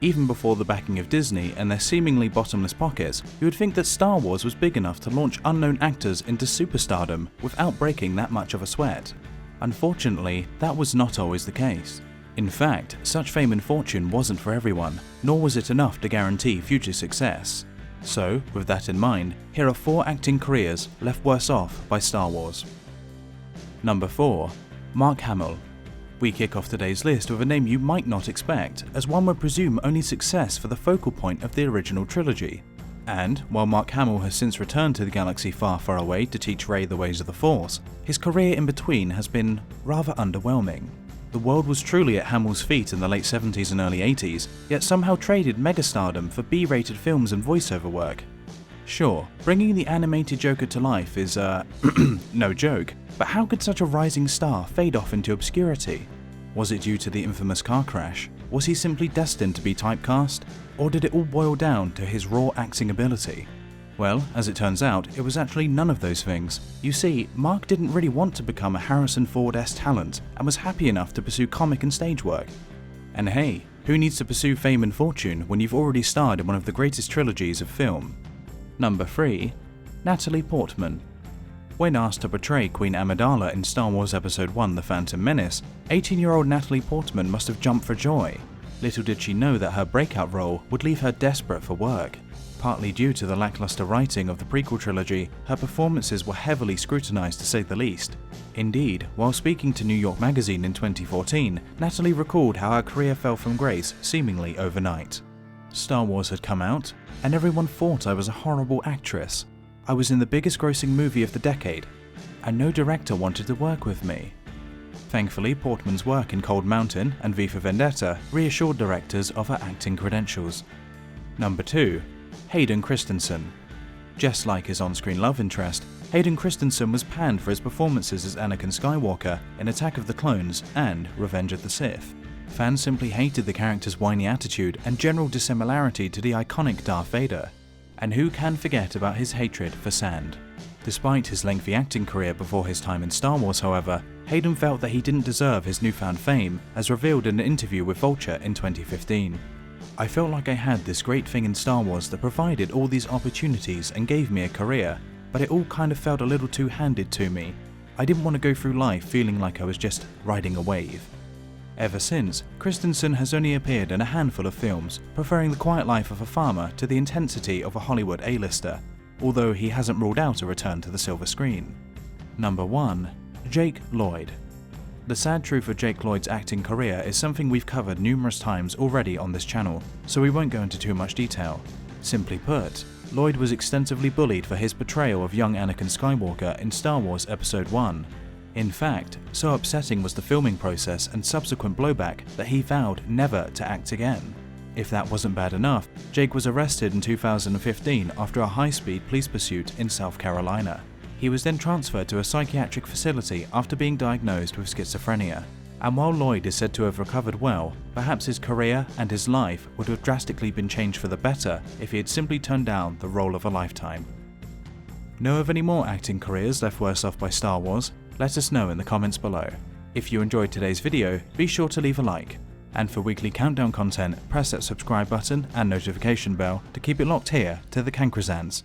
Even before the backing of Disney and their seemingly bottomless pockets, you would think that Star Wars was big enough to launch unknown actors into superstardom without breaking that much of a sweat. Unfortunately, that was not always the case. In fact, such fame and fortune wasn't for everyone, nor was it enough to guarantee future success. So, with that in mind, here are 4 acting careers left worse off by Star Wars. Number 4. Mark Hamill. We kick off today's list with a name you might not expect, as one would presume only success for the focal point of the original trilogy. And, while Mark Hamill has since returned to the galaxy far, far away to teach Rey the ways of the Force, his career in between has been rather underwhelming. The world was truly at Hamill's feet in the late 70s and early 80s, yet somehow traded megastardom for B-rated films and voiceover work. Sure, bringing the animated Joker to life is, no joke, but how could such a rising star fade off into obscurity? Was it due to the infamous car crash? Was he simply destined to be typecast? Or did it all boil down to his raw acting ability? Well, as it turns out, it was actually none of those things. You see, Mark didn't really want to become a Harrison Ford-esque talent and was happy enough to pursue comic and stage work. And hey, who needs to pursue fame and fortune when you've already starred in one of the greatest trilogies of film? Number 3. Natalie Portman. When asked to portray Queen Amidala in Star Wars Episode I The Phantom Menace, 18-year-old Natalie Portman must have jumped for joy. Little did she know that her breakout role would leave her desperate for work. Partly due to the lackluster writing of the prequel trilogy, her performances were heavily scrutinized to say the least. Indeed, while speaking to New York Magazine in 2014, Natalie recalled how her career fell from grace seemingly overnight. Star Wars had come out, and everyone thought I was a horrible actress. I was in the biggest grossing movie of the decade, and no director wanted to work with me. Thankfully, Portman's work in Cold Mountain and V for Vendetta reassured directors of her acting credentials. Number 2. Hayden Christensen. Just like his on-screen love interest, Hayden Christensen was panned for his performances as Anakin Skywalker in Attack of the Clones and Revenge of the Sith. Fans simply hated the character's whiny attitude and general dissimilarity to the iconic Darth Vader. And who can forget about his hatred for sand? Despite his lengthy acting career before his time in Star Wars, however, Hayden felt that he didn't deserve his newfound fame, as revealed in an interview with Vulture in 2015. I felt like I had this great thing in Star Wars that provided all these opportunities and gave me a career, but it all kind of felt a little too handed to me. I didn't want to go through life feeling like I was just riding a wave. Ever since, Christensen has only appeared in a handful of films, preferring the quiet life of a farmer to the intensity of a Hollywood A-lister, although he hasn't ruled out a return to the silver screen. Number 1. Jake Lloyd. The sad truth of Jake Lloyd's acting career is something we've covered numerous times already on this channel, so we won't go into too much detail. Simply put, Lloyd was extensively bullied for his portrayal of young Anakin Skywalker in Star Wars Episode I. In fact, so upsetting was the filming process and subsequent blowback that he vowed never to act again. If that wasn't bad enough, Jake was arrested in 2015 after a high-speed police pursuit in South Carolina. He was then transferred to a psychiatric facility after being diagnosed with schizophrenia. And while Lloyd is said to have recovered well, perhaps his career and his life would have drastically been changed for the better if he had simply turned down the role of a lifetime. Know of any more acting careers left worse off by Star Wars? Let us know in the comments below. If you enjoyed today's video, be sure to leave a like. And for weekly countdown content, press that subscribe button and notification bell to keep it locked here to the Cancrozans.